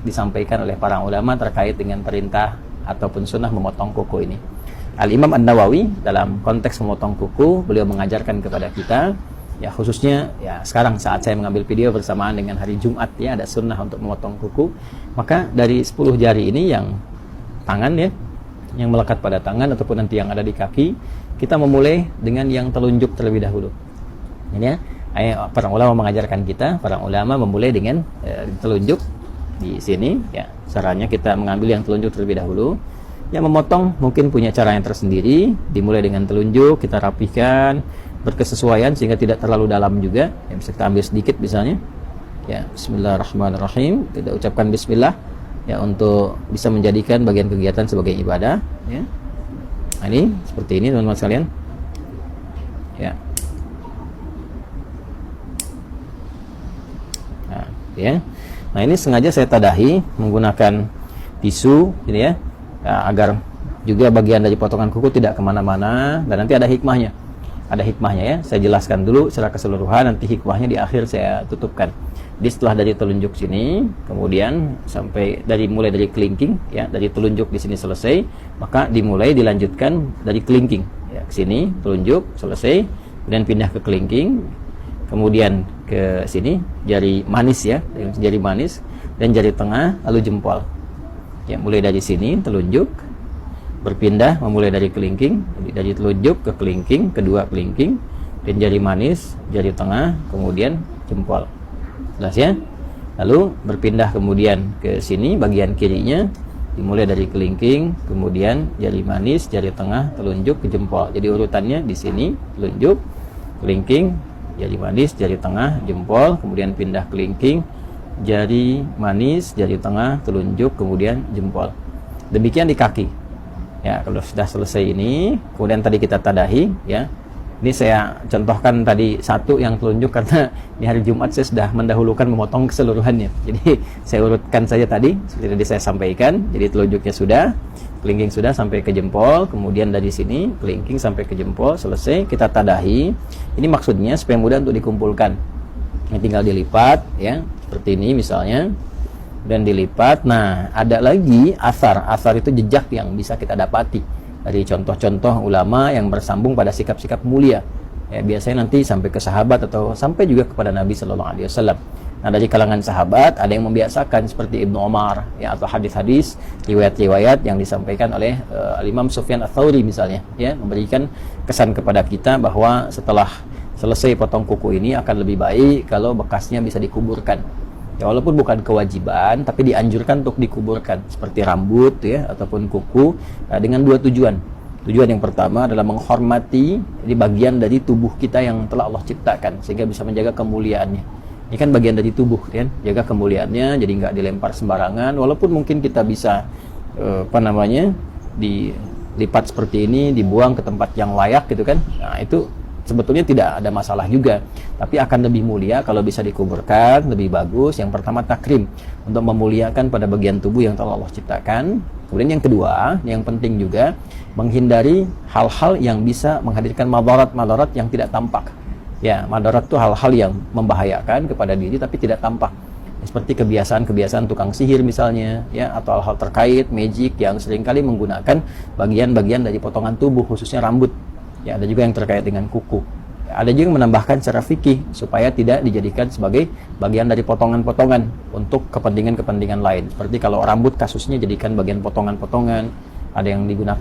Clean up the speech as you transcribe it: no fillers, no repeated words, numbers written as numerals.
disampaikan oleh para ulama terkait dengan perintah ataupun sunnah memotong kuku ini. Al-Imam An-Nawawi dalam konteks memotong kuku, beliau mengajarkan kepada kita, ya khususnya ya sekarang saat saya mengambil video bersamaan dengan hari Jumat, ya ada sunnah untuk memotong kuku. Maka dari 10 jari ini yang tangan, ya yang melekat pada tangan ataupun nanti yang ada di kaki, kita memulai dengan yang telunjuk terlebih dahulu. Ini ya, para ulama mengajarkan kita, para ulama memulai dengan telunjuk di sini, ya caranya kita mengambil yang telunjuk terlebih dahulu. Yang memotong mungkin punya cara yang tersendiri, dimulai dengan telunjuk, kita rapihkan berkesesuaian sehingga tidak terlalu dalam juga, ya, bisa kita ambil sedikit misalnya, ya Bismillahirrahmanirrahim, kita ucapkan Bismillah, ya untuk bisa menjadikan bagian kegiatan sebagai ibadah, ya. Nah, ini seperti ini teman-teman sekalian, ya. Nah ini sengaja saya tadahi menggunakan tisu, gitu ya, agar juga bagian dari potongan kuku tidak kemana-mana, dan nanti ada hikmahnya. Ada hikmahnya, ya. Saya jelaskan dulu secara keseluruhan, nanti hikmahnya di akhir saya tutupkan. Jadi setelah dari telunjuk sini, kemudian sampai mulai dari kelingking, ya, dari telunjuk di sini selesai, maka dilanjutkan dari kelingking, ya, ke sini telunjuk selesai, kemudian pindah ke kelingking, kemudian ke sini jari manis, ya, jari manis dan jari tengah, lalu jempol. Ya, mulai dari sini telunjuk, berpindah memulai dari kelingking, dari telunjuk ke kelingking, kedua kelingking, dan jari manis, jari tengah, kemudian jempol. Jelas, ya? Lalu berpindah kemudian ke sini bagian kirinya, dimulai dari kelingking, kemudian jari manis, jari tengah, telunjuk ke jempol. Jadi urutannya di sini telunjuk, kelingking, jari manis, jari tengah, jempol, kemudian pindah kelingking, jari manis, jari tengah, telunjuk, kemudian jempol. Demikian di kaki. Ya, kalau sudah selesai ini, kemudian tadi kita tadahi, ya. Ini saya contohkan tadi satu yang telunjuk karena di hari Jumat saya sudah mendahulukan memotong keseluruhannya. Jadi saya urutkan saja tadi seperti tadi saya sampaikan. Jadi telunjuknya sudah, kelingking sudah sampai ke jempol, kemudian dari sini kelingking sampai ke jempol, selesai kita tadahi. Ini maksudnya supaya mudah untuk dikumpulkan. Ini tinggal dilipat, ya, seperti ini misalnya, dan dilipat. Nah, ada lagi asar itu jejak yang bisa kita dapati dari contoh-contoh ulama yang bersambung pada sikap-sikap mulia, ya, biasanya nanti sampai ke sahabat atau sampai juga kepada Nabi Sallallahu Alaihi Wasallam. Nah, dari kalangan sahabat ada yang membiasakan seperti Ibnu Umar, ya, atau hadis-hadis, riwayat-riwayat yang disampaikan oleh Imam Sufyan Ats-Tsauri misalnya, ya, memberikan kesan kepada kita bahwa setelah selesai potong kuku ini akan lebih baik kalau bekasnya bisa dikuburkan. Ya, walaupun bukan kewajiban, tapi dianjurkan untuk dikuburkan seperti rambut, ya, ataupun kuku, dengan dua tujuan. Tujuan yang pertama adalah menghormati di bagian dari tubuh kita yang telah Allah ciptakan sehingga bisa menjaga kemuliaannya. Ini kan bagian dari tubuh, kan, jaga kemuliaannya, jadi nggak dilempar sembarangan. Walaupun mungkin kita bisa dilipat seperti ini, dibuang ke tempat yang layak, gitu kan. Nah, itu sebetulnya tidak ada masalah juga, tapi akan lebih mulia kalau bisa dikuburkan, lebih bagus. Yang pertama takrim, untuk memuliakan pada bagian tubuh yang telah Allah ciptakan. Kemudian yang kedua, yang penting juga, menghindari hal-hal yang bisa menghadirkan madarat yang tidak tampak. Ya, madarat itu hal-hal yang membahayakan kepada diri tapi tidak tampak. Seperti kebiasaan-kebiasaan tukang sihir misalnya, ya, atau hal-hal terkait magic yang seringkali menggunakan bagian-bagian dari potongan tubuh, khususnya rambut. Ya, ada juga yang terkait dengan kuku. Ada juga yang menambahkan secara fikih supaya tidak dijadikan sebagai bagian dari potongan-potongan untuk kepentingan-kepentingan lain. Seperti kalau rambut kasusnya jadikan bagian potongan-potongan, ada yang digunakan